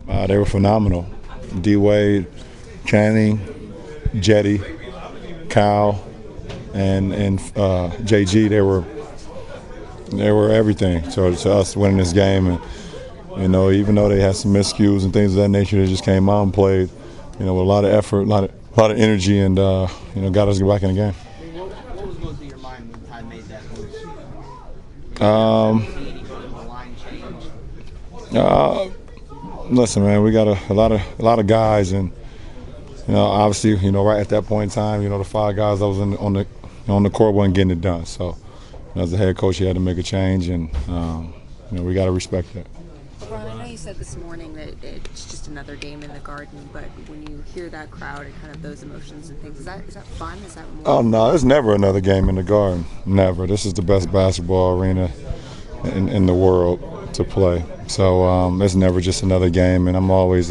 They were phenomenal. D-Wade, Channing, Jetty, Kyle, and JG. They were everything to us winning this game. And even though they had some miscues and things of that nature, they just came out and played, with a lot of effort, a lot of energy, and got us back in the game. What was going through your mind when Ty made that move? Listen, man, we got a lot of guys, and obviously, right at that point in time, the 5 guys that was on the court wasn't getting it done. So, as the head coach, he had to make a change, and we got to respect that. LeBron, I know you said this morning that it's just another game in the Garden, but when you hear that crowd and kind of those emotions and things, is that fun? Is that more? Oh no, it's never another game in the Garden. Never. This is the best basketball arena in the world to play. So it's never just another game, and I'm always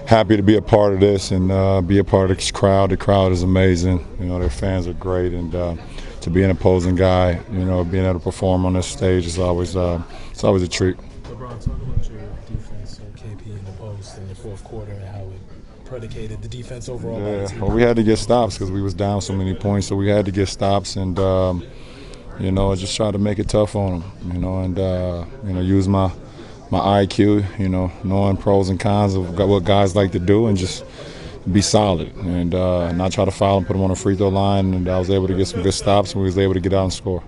happy to be a part of this and be a part of this crowd. The crowd is amazing. Their fans are great, and to be an opposing guy, being able to perform on this stage is always a treat. LeBron, talk about your defense on KP in the post in the fourth quarter and how it predicated the defense overall. Yeah, well, we had to get stops because we was down so many points, so we had to get stops, and just try to make it tough on them, and use my IQ, knowing pros and cons of what guys like to do, and just be solid and not try to foul and put them on a free throw line. And I was able to get some good stops, and we was able to get out and score.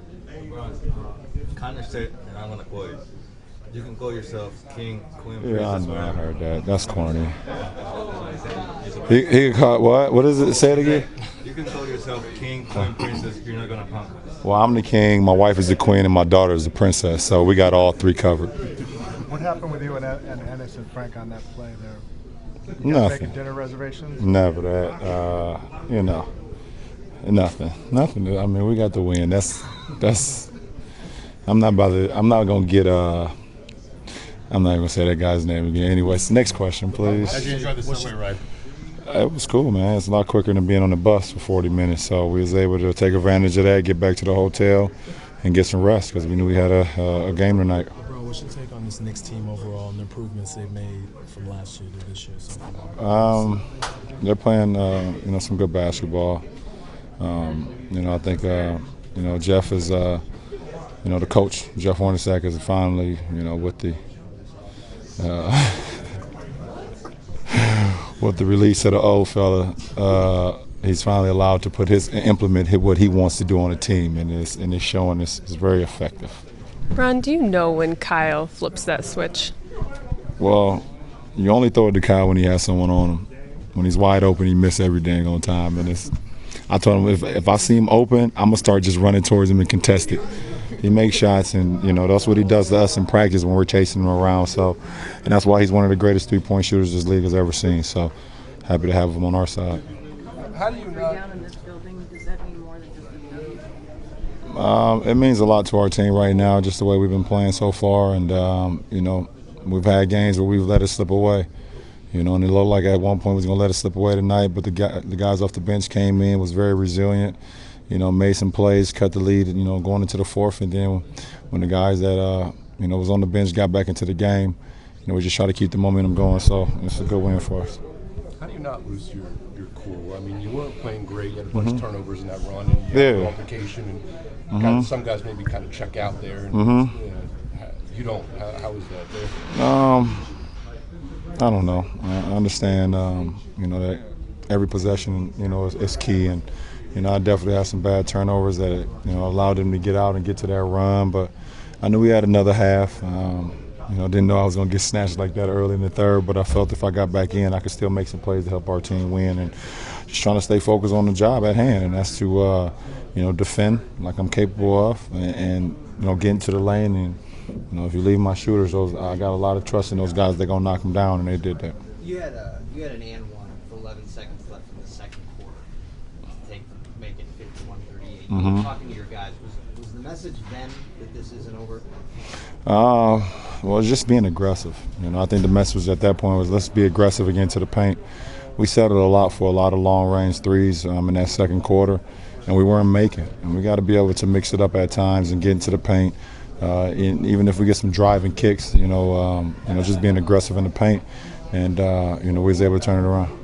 Kind of said, and I'm gonna quote it. You can call yourself king, queen, Yeah, I princess. know. I heard that. That's corny. He caught what? What does it say it again? You can call yourself king, queen, princess. You're not gonna punk us. Well, I'm the king, my wife is the queen, and my daughter is the princess. So we got all 3 covered. What happened with you and Ennis and Frank on that play there? You guys Nothing. making dinner reservations? Never that. Nothing. I mean, we got the win. That's. I'm not gonna get. I'm not even gonna say that guy's name again. Anyways, next question, please. How'd you enjoy the subway ride? It was cool, man. It's a lot quicker than being on the bus for 40 minutes. So we was able to take advantage of that, get back to the hotel, and get some rest because we knew we had a game tonight. Bro, what's your take on this Knicks team overall and the improvements they've made from last year to this year so far? They're playing, some good basketball. I think, Jeff is, the coach, Jeff Hornacek, is finally, with the with the release of the old fella, he's finally allowed to implement what he wants to do on the team, and it's showing it's very effective. Ron, do you know when Kyle flips that switch? Well, you only throw it to Kyle when he has someone on him. When he's wide open, he misses every dang on time. And I told him if I see him open, I'm gonna start just running towards him and contest it. He makes shots, and that's what he does to us in practice when we're chasing him around. So, and that's why he's one of the greatest 3-point shooters this league has ever seen. So, happy to have him on our side. How do you know? Down in this building, does that mean more than just a W? It means a lot to our team right now, just the way we've been playing so far. And, we've had games where we've let it slip away. And it looked like at one point we was going to let it slip away tonight, but the guys off the bench came in, was very resilient, made some plays, cut the lead, going into the fourth. And then when the guys that, was on the bench got back into the game, we just try to keep the momentum going. So it's a good win for us. How do you not lose your cool? I mean, you weren't playing great. You had a bunch of turnovers in that run, and you had an altercation, and some guys maybe kind of check out there. And, you don't. How is that there? I don't know. I understand, that every possession, is key. And, I definitely had some bad turnovers that, allowed them to get out and get to that run. But I knew we had another half. Didn't know I was going to get snatched like that early in the third, but I felt if I got back in, I could still make some plays to help our team win. And just trying to stay focused on the job at hand, and that's to, defend like I'm capable of and get into the lane. And, if you leave my shooters, I got a lot of trust in those guys. They're going to knock them down, and they did that. You had an and one with 11 seconds left in the second quarter to make it 51-38. Talking to your guys, was the message then that this isn't over? Well, it's just being aggressive. I think the message at that point was let's be aggressive again to the paint. We settled a lot for a lot of long-range threes in that second quarter, and we weren't making. And we got to be able to mix it up at times and get into the paint. even if we get some driving kicks, just being aggressive in the paint, and we was able to turn it around.